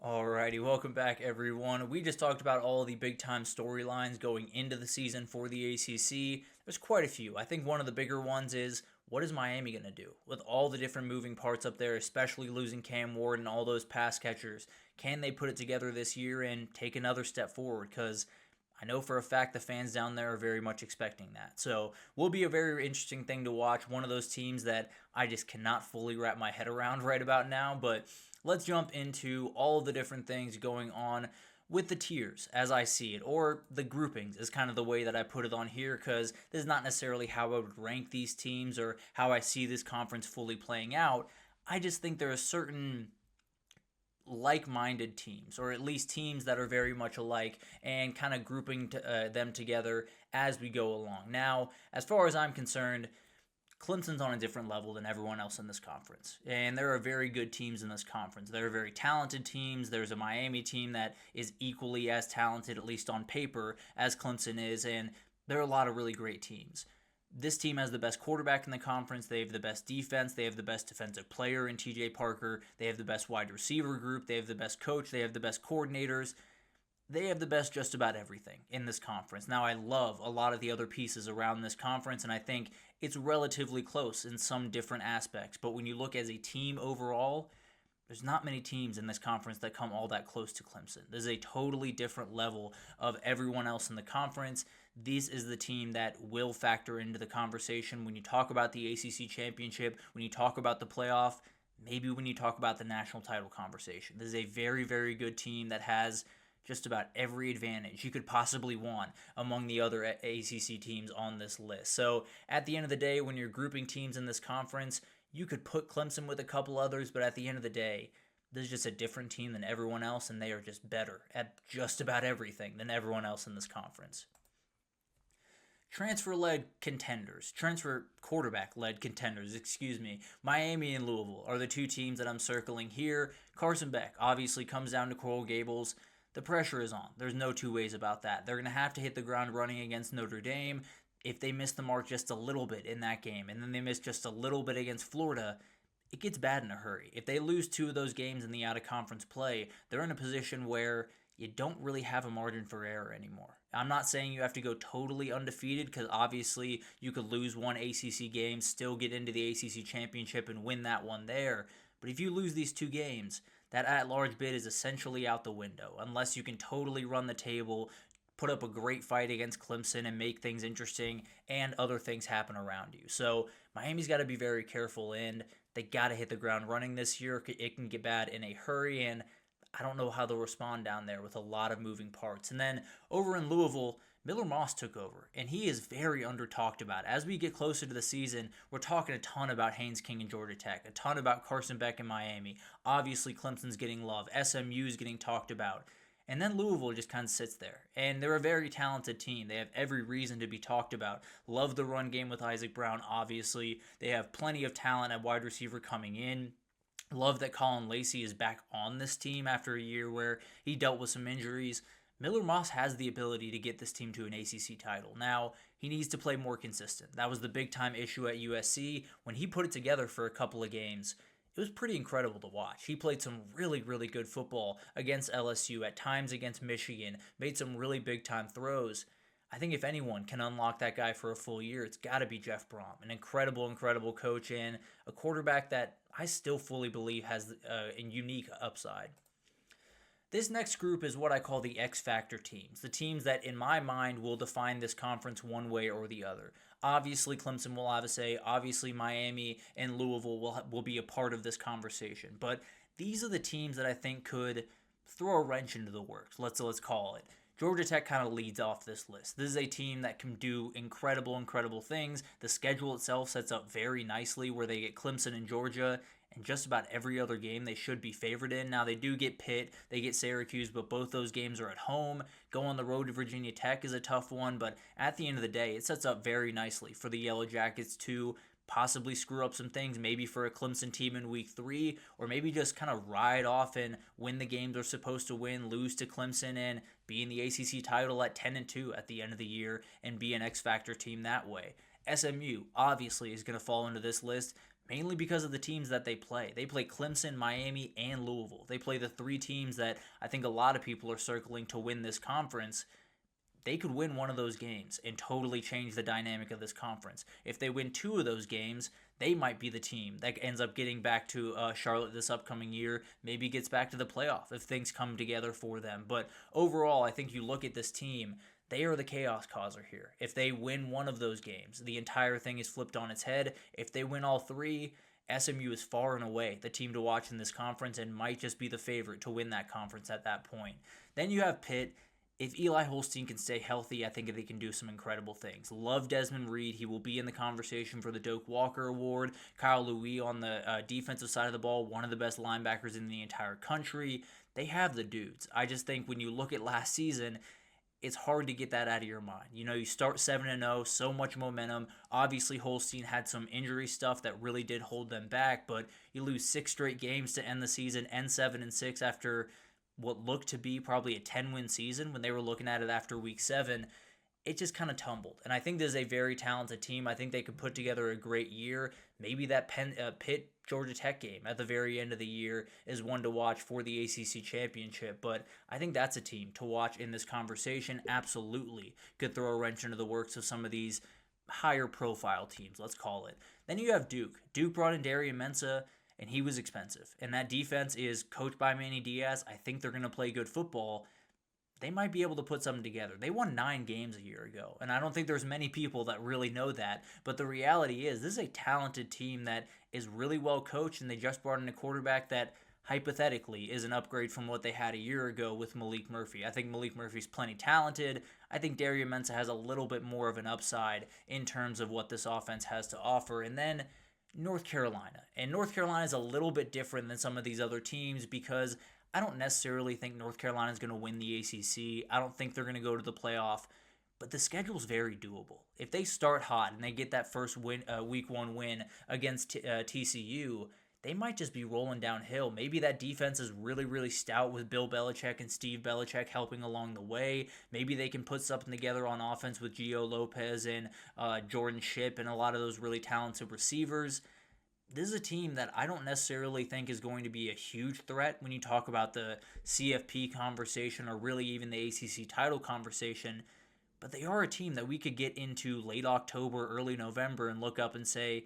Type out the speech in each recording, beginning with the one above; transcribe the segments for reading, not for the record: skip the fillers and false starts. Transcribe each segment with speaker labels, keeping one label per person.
Speaker 1: Alrighty, welcome back everyone. We just talked about all the big time storylines going into the season for the ACC. There's quite a few. I think one of the bigger ones is what is Miami going to do with all the different moving parts up there, especially losing Cam Ward and all those pass catchers? Can they put it together this year and take another step forward? Because I know for a fact the fans down there are very much expecting that. So, will be a very interesting thing to watch. One of those teams that I just cannot fully wrap my head around right about now. But let's jump into all the different things going on with the tiers as I see it, or the groupings is kind of the way that I put it on here, because this is not necessarily how I would rank these teams or how I see this conference fully playing out. I just think there are certain like-minded teams, or at least teams that are very much alike, and kind of grouping them together as we go along. Now, as far as I'm concerned, Clemson's on a different level than everyone else in this conference. And there are very good teams in this conference. There are very talented teams. There's a Miami team that is equally as talented, at least on paper, as Clemson is. And there are a lot of really great teams. This team has the best quarterback in the conference. They have the best defense. They have the best defensive player in TJ Parker. They have the best wide receiver group. They have the best coach. They have the best coordinators. They have the best just about everything in this conference. Now, I love a lot of the other pieces around this conference, and I think it's relatively close in some different aspects. But when you look as a team overall, there's not many teams in this conference that come all that close to Clemson. There's a totally different level of everyone else in the conference. This is the team that will factor into the conversation when you talk about the ACC championship, when you talk about the playoff, maybe when you talk about the national title conversation. This is a very, very good team that has just about every advantage you could possibly want among the other ACC teams on this list. So at the end of the day, when you're grouping teams in this conference, you could put Clemson with a couple others, but at the end of the day, this is just a different team than everyone else, and they are just better at just about everything than everyone else in this conference. Transfer quarterback-led contenders, Miami and Louisville are the two teams that I'm circling here. Carson Beck obviously comes down to Coral Gables. The pressure is on. There's no two ways about that. They're going to have to hit the ground running against Notre Dame. If they miss the mark just a little bit in that game, and then they miss just a little bit against Florida, it gets bad in a hurry. If they lose two of those games in the out-of-conference play, they're in a position where you don't really have a margin for error anymore. I'm not saying you have to go totally undefeated, because obviously you could lose one ACC game, still get into the ACC championship and win that one there. But if you lose these two games, that at-large bid is essentially out the window, unless you can totally run the table, put up a great fight against Clemson and make things interesting, and other things happen around you. So Miami's got to be very careful, and they got to hit the ground running this year. It can get bad in a hurry, and I don't know how they'll respond down there with a lot of moving parts. And then over in Louisville, Miller Moss took over, and he is very under-talked about. As we get closer to the season, we're talking a ton about Haynes King and Georgia Tech, a ton about Carson Beck and Miami. Obviously, Clemson's getting love. SMU is getting talked about. And then Louisville just kind of sits there. And they're a very talented team. They have every reason to be talked about. Love the run game with Isaac Brown, obviously. They have plenty of talent at wide receiver coming in. Love that Colin Lacey is back on this team after a year where he dealt with some injuries. Miller Moss has the ability to get this team to an ACC title. Now, he needs to play more consistent. That was the big-time issue at USC. When he put it together for a couple of games, it was pretty incredible to watch. He played some really, really good football against LSU, at times against Michigan, made some really big-time throws. I think if anyone can unlock that guy for a full year, it's got to be Jeff Brom. An incredible, incredible coach and a quarterback that I still fully believe has a unique upside. This next group is what I call the X Factor teams, the teams that in my mind will define this conference one way or the other. Obviously, Clemson will have a say. Obviously, Miami and Louisville will be a part of this conversation. But these are the teams that I think could throw a wrench into the works, let's call it. Georgia Tech kind of leads off this list. This is a team that can do incredible, incredible things. The schedule itself sets up very nicely where they get Clemson and Georgia, and just about every other game they should be favored in. Now, they do get Pitt, they get Syracuse, but both those games are at home. Go on the road to Virginia Tech is a tough one, but at the end of the day, it sets up very nicely for the Yellow Jackets to possibly screw up some things, maybe for a Clemson team in week 3, or maybe just kind of ride off and win the games they're supposed to win, lose to Clemson, and be in the ACC title at 10-2 at the end of the year and be an X Factor team that way. SMU obviously is going to fall into this list. mainly because of the teams that they play. They play Clemson, Miami, and Louisville. They play the three teams that I think a lot of people are circling to win this conference. They could win one of those games and totally change the dynamic of this conference. If they win two of those games, they might be the team that ends up getting back to Charlotte this upcoming year, maybe gets back to the playoff if things come together for them. But overall, I think you look at this team, they are the chaos causer here. If they win one of those games, the entire thing is flipped on its head. If they win all three, SMU is far and away the team to watch in this conference and might just be the favorite to win that conference at that point. Then you have Pitt. If Eli Holstein can stay healthy, I think they can do some incredible things. Love Desmond Reed. He will be in the conversation for the Doak Walker Award. Kyle Louis on the defensive side of the ball, one of the best linebackers in the entire country. They have the dudes. I just think when you look at last season, it's hard to get that out of your mind. You start 7-0, so much momentum. Obviously, Holstein had some injury stuff that really did hold them back, but you lose 6 straight games to end the season, end 7-6 after what looked to be probably a 10-win season when they were looking at it after week 7. It just kind of tumbled. And I think this is a very talented team. I think they could put together a great year. Maybe that Pitt Georgia Tech game at the very end of the year is one to watch for the ACC championship. But I think that's a team to watch in this conversation. Absolutely could throw a wrench into the works of some of these higher profile teams, let's call it. Then you have Duke. Duke brought in Darian Mensah, and he was expensive. And that defense is coached by Manny Diaz. I think they're going to play good football. They might be able to put something together. They won 9 games a year ago, and I don't think there's many people that really know that. But the reality is this is a talented team that is really well coached, and they just brought in a quarterback that hypothetically is an upgrade from what they had a year ago with Malik Murphy. I think Malik Murphy's plenty talented. I think Darian Mensah has a little bit more of an upside in terms of what this offense has to offer. And then North Carolina. And North Carolina is a little bit different than some of these other teams because I don't necessarily think North Carolina is going to win the ACC. I don't think they're going to go to the playoff, but the schedule's very doable. If they start hot and they get that first week 1 win against TCU, they might just be rolling downhill. Maybe that defense is really, really stout with Bill Belichick and Steve Belichick helping along the way. Maybe they can put something together on offense with Gio Lopez and Jordan Shipp and a lot of those really talented receivers. This is a team that I don't necessarily think is going to be a huge threat when you talk about the CFP conversation or really even the ACC title conversation, but they are a team that we could get into late October, early November and look up and say,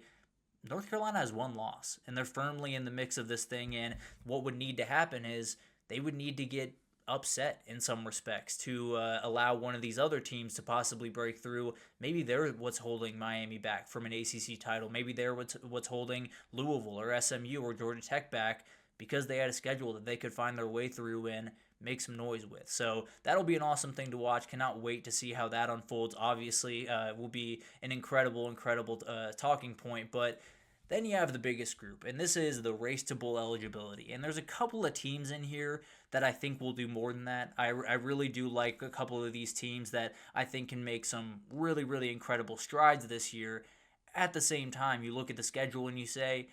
Speaker 1: North Carolina has 1 loss, and they're firmly in the mix of this thing, and what would need to happen is they would need to get upset in some respects to allow one of these other teams to possibly break through. Maybe they're what's holding Miami back from an ACC title. Maybe they're what's holding Louisville or SMU or Georgia Tech back because they had a schedule that they could find their way through and make some noise with. So that'll be an awesome thing to watch. Cannot wait to see how that unfolds. Obviously, will be an incredible talking point, but then you have the biggest group, and this is the race to bowl eligibility. And there's a couple of teams in here that I think will do more than that. I really do like a couple of these teams that I think can make some really, really incredible strides this year. At the same time, you look at the schedule and you say,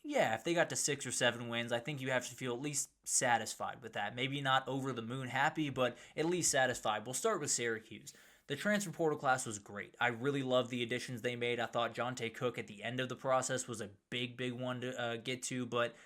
Speaker 1: yeah, if they got to 6 or 7 wins, I think you have to feel at least satisfied with that. Maybe not over the moon happy, but at least satisfied. We'll start with Syracuse. The transfer portal class was great. I really loved the additions they made. I thought Jonte Cook at the end of the process was a big one to get to. But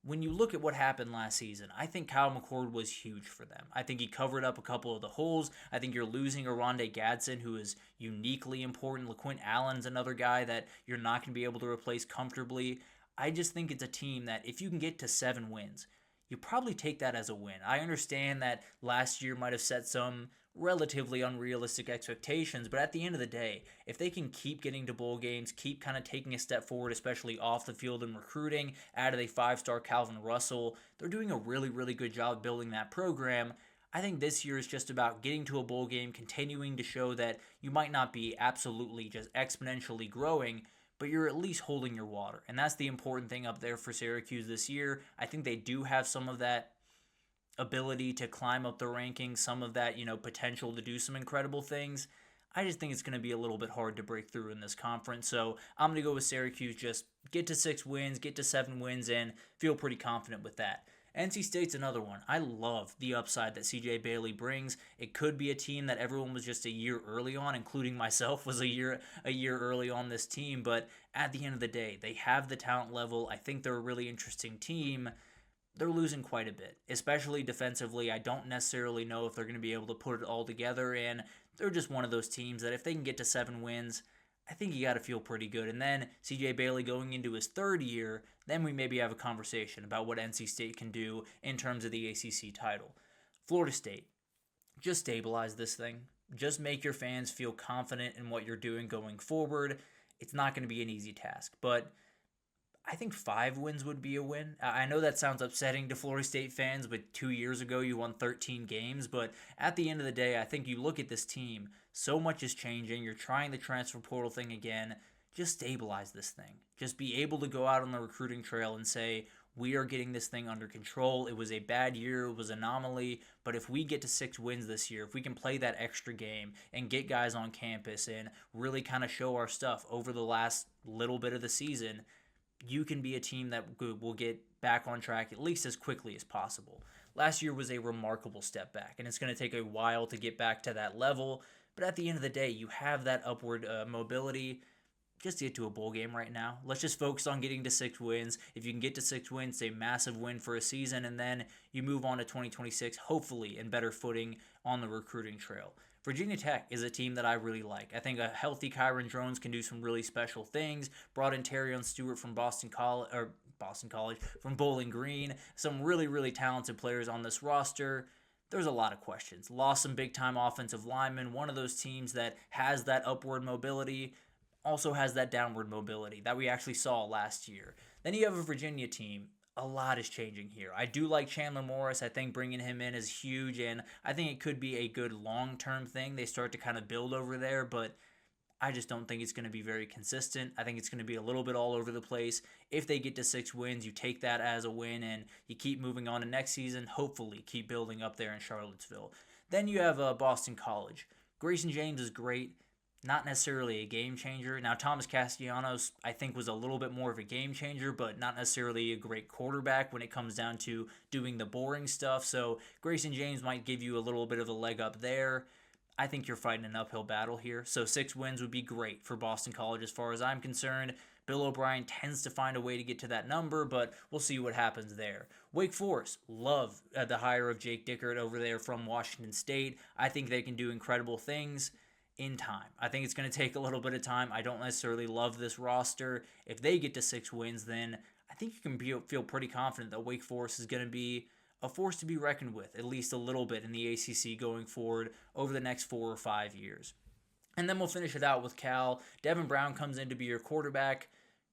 Speaker 1: when you look at what happened last season, I think Kyle McCord was huge for them. I think he covered up a couple of the holes. I think you're losing Aronde Gadsden, who is uniquely important. LaQuint Allen's another guy that you're not going to be able to replace comfortably. I just think it's a team that if you can get to 7 wins, you probably take that as a win. I understand that last year might have set some relatively unrealistic expectations, but at the end of the day, if they can keep getting to bowl games, keep kind of taking a step forward, especially off the field and recruiting, added a 5-star Calvin Russell, they're doing a really, really good job building that program. I think this year is just about getting to a bowl game, continuing to show that you might not be absolutely just exponentially growing, but you're at least holding your water. And that's the important thing up there for Syracuse this year. I think they do have some of that ability to climb up the rankings, some of that, potential to do some incredible things. I just think it's going to be a little bit hard to break through in this conference. So I'm going to go with Syracuse. Just get to 6 wins, get to 7 wins, and feel pretty confident with that. NC State's another one. I love the upside that CJ Bailey brings. It could be a team that everyone was just a year early on, including myself was a year early on this team, but at the end of the day, they have the talent level. I think they're a really interesting team. They're losing quite a bit, especially defensively. I don't necessarily know if they're going to be able to put it all together, and they're just one of those teams that if they can get to 7 wins, I think you got to feel pretty good. And then CJ Bailey going into his third year, then we maybe have a conversation about what NC State can do in terms of the ACC title. Florida State, just stabilize this thing. Just make your fans feel confident in what you're doing going forward. It's not going to be an easy task, but I think 5 wins would be a win. I know that sounds upsetting to Florida State fans, but 2 years ago you won 13 games. But at the end of the day, I think you look at this team, so much is changing. You're trying the transfer portal thing again. Just stabilize this thing. Just be able to go out on the recruiting trail and say, we are getting this thing under control. It was a bad year. It was an anomaly. But if we get to 6 wins this year, if we can play that extra game and get guys on campus and really kind of show our stuff over the last little bit of the season, you can be a team that will get back on track at least as quickly as possible. Last year was a remarkable step back, and it's going to take a while to get back to that level. But at the end of the day, you have that upward mobility. Just get to a bowl game right now. Let's just focus on getting to 6 wins. If you can get to 6 wins, it's a massive win for a season, and then you move on to 2026, hopefully in better footing on the recruiting trail. Virginia Tech is a team that I really like. I think a healthy Kyron Drones can do some really special things. Brought in Terrion Stewart from Boston College, from Bowling Green. Some really, really talented players on this roster. There's a lot of questions. Lost some big-time offensive linemen. One of those teams that has that upward mobility also has that downward mobility that we actually saw last year. Then you have a Virginia team. A lot is changing here. I do like Chandler Morris. I think bringing him in is huge, and I think it could be a good long-term thing. They start to kind of build over there, but I just don't think it's going to be very consistent. I think it's going to be a little bit all over the place. If they get to 6 wins, you take that as a win, and you keep moving on to next season, hopefully keep building up there in Charlottesville. Then you have Boston College. Grayson James is great. Not necessarily a game changer. Now, Thomas Castellanos, I think, was a little bit more of a game changer, but not necessarily a great quarterback when it comes down to doing the boring stuff. So Grayson James might give you a little bit of a leg up there. I think you're fighting an uphill battle here. So 6 wins would be great for Boston College as far as I'm concerned. Bill O'Brien tends to find a way to get to that number, but we'll see what happens there. Wake Forest, love the hire of Jake Dickert over there from Washington State. I think they can do incredible things in time. I think it's going to take a little bit of time. I don't necessarily love this roster. If they get to 6 wins, then I think you can feel pretty confident that Wake Forest is going to be a force to be reckoned with, at least a little bit in the ACC going forward over the next 4 or 5 years. And then we'll finish it out with Cal. Devin Brown comes in to be your quarterback.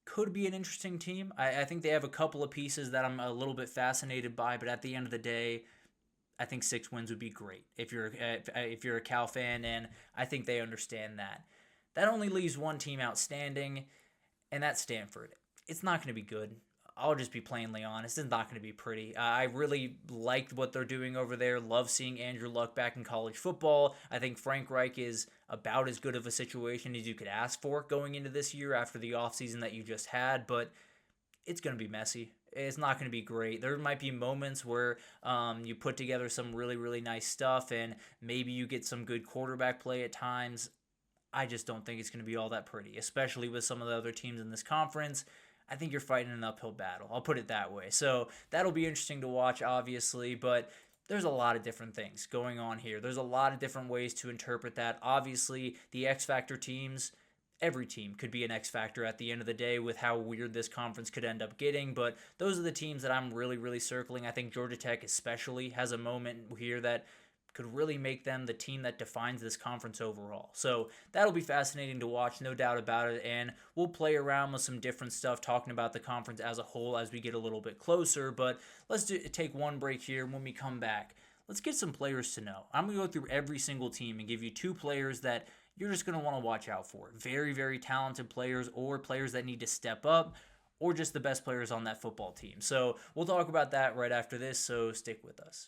Speaker 1: Could be an interesting team. I think they have a couple of pieces that I'm a little bit fascinated by, but at the end of the day, I think 6 wins would be great if you're a Cal fan, and I think they understand that. That only leaves one team outstanding, and that's Stanford. It's not going to be good. I'll just be plainly honest. It's not going to be pretty. I really liked what they're doing over there. Love seeing Andrew Luck back in college football. I think Frank Reich is about as good of a situation as you could ask for going into this year after the offseason that you just had, but it's going to be messy. It's not going to be great. There might be moments where you put together some really, really nice stuff and maybe you get some good quarterback play at times. I just don't think it's going to be all that pretty, especially with some of the other teams in this conference. I think you're fighting an uphill battle. I'll put it that way. So that'll be interesting to watch, obviously, but there's a lot of different things going on here. There's a lot of different ways to interpret that. Obviously, the X Factor teams, every team could be an X factor at the end of the day with how weird this conference could end up getting, but those are the teams that I'm really, really circling. I think Georgia Tech especially has a moment here that could really make them the team that defines this conference overall. So that'll be fascinating to watch, no doubt about it, and we'll play around with some different stuff talking about the conference as a whole as we get a little bit closer, but let's take one break here. When we come back, let's get some players to know. I'm going to go through every single team and give you 2 players that you're just going to want to watch out for. Very, very talented players or players that need to step up or just the best players on that football team. So we'll talk about that right after this, so stick with us.